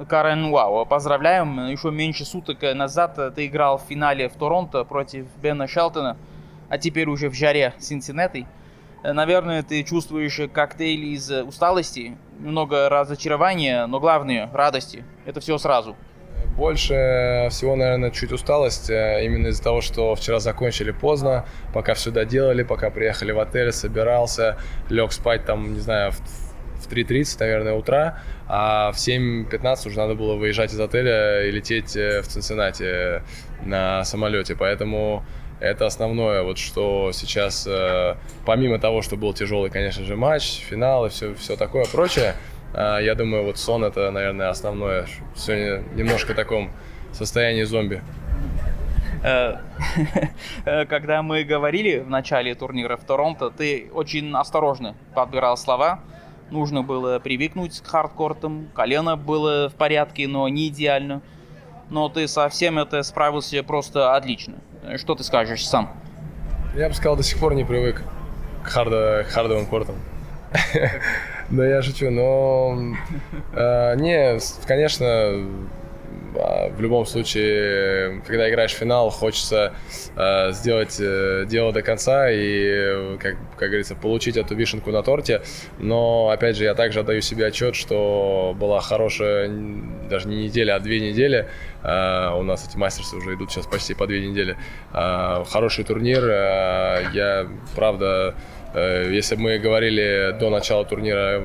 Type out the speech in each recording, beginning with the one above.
Карен Уау, поздравляем. Еще меньше суток назад ты играл в финале в Торонто против Бена Шелтона, а теперь уже в жаре Цинциннати. Наверное, ты чувствуешь коктейль из усталости, много разочарования, но главное — радости. Это все сразу. Больше всего, наверное, чуть усталость, именно из-за того, что вчера закончили поздно, пока все доделали, пока приехали в отель, собирался, лег спать там, не знаю, в 3:30, наверное, утра, а в 7:15 уже надо было выезжать из отеля и лететь в Цинциннати на самолете, поэтому это основное, вот что сейчас, помимо того, что был тяжелый, конечно же, матч, финал и все такое прочее, я думаю, вот сон — это, наверное, основное. Сегодня немножко в таком состоянии зомби. Когда мы говорили в начале турнира в Торонто, ты очень осторожно подбирал слова. Нужно было привыкнуть к хардкортам, колено было в порядке, но не идеально. Но ты со всем это справился просто отлично. Что ты скажешь сам? Я бы сказал, до сих пор не привык к хардовым кортам. Да, я шучу, но не, конечно, в любом случае, когда играешь в финал, хочется сделать дело до конца и, как говорится, получить эту вишенку на торте. Но, опять же, я также отдаю себе отчет, что была хорошая, даже не неделя, а 2 недели. У нас эти мастерства уже идут сейчас почти по 2 недели. Хороший турнир. Я, правда... Если бы мы говорили до начала турнира,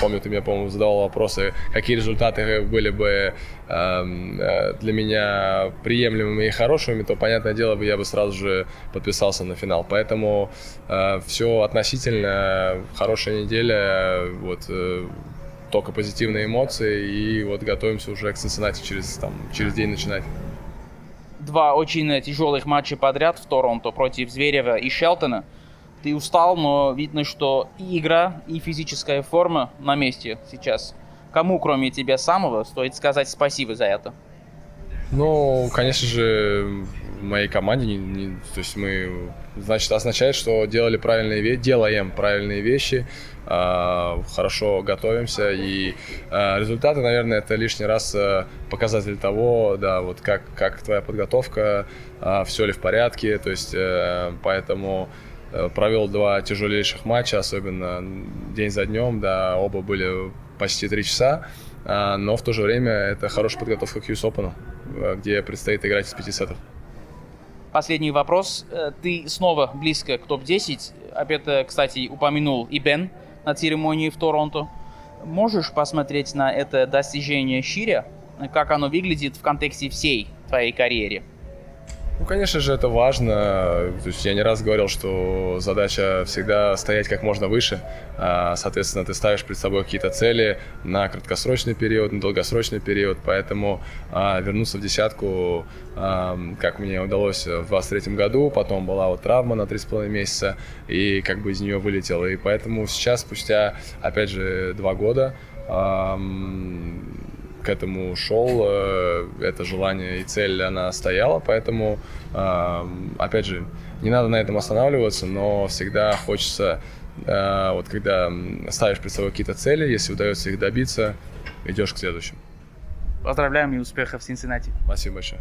помню, ты мне, по-моему, задавал вопросы, какие результаты были бы для меня приемлемыми и хорошими, то, понятное дело, я бы сразу же подписался на финал. Поэтому все относительно, хорошая неделя, вот, только позитивные эмоции, и вот готовимся уже к Цинциннати через день начинать. 2 очень тяжелых матча подряд в Торонто против Зверева и Шелтона. Ты устал, но видно, что и игра, и физическая форма на месте сейчас. Кому, кроме тебя самого, стоит сказать спасибо за это? Ну, конечно же, моей команде, то есть означает, что делаем правильные вещи, хорошо готовимся, и результаты, наверное, это лишний раз показатель того, да, вот как твоя подготовка, все ли в порядке, то есть поэтому провел 2 тяжелейших матча, особенно день за днем, да, оба были почти 3 часа, но в то же время это хорошая подготовка к US Open, где предстоит играть из 5 сетов. Последний вопрос. Ты снова близко к топ-10. Опять, кстати, упомянул и Бен на церемонии в Торонто. Можешь посмотреть на это достижение шире? Как оно выглядит в контексте всей твоей карьеры? Ну, конечно же, это важно. То есть я не раз говорил, что задача всегда стоять как можно выше. Соответственно, ты ставишь перед собой какие-то цели на краткосрочный период, на долгосрочный период. Поэтому вернуться в десятку, как мне удалось в 2023 году, потом была вот травма на 3,5 месяца, и как бы из нее вылетел. И поэтому сейчас, спустя, опять же, 2 года, к этому шел, это желание и цель, она стояла, поэтому, опять же, не надо на этом останавливаться, но всегда хочется, вот когда ставишь перед собой какие-то цели, если удается их добиться, идешь к следующим. Поздравляем и успехов в Цинциннати. Спасибо большое.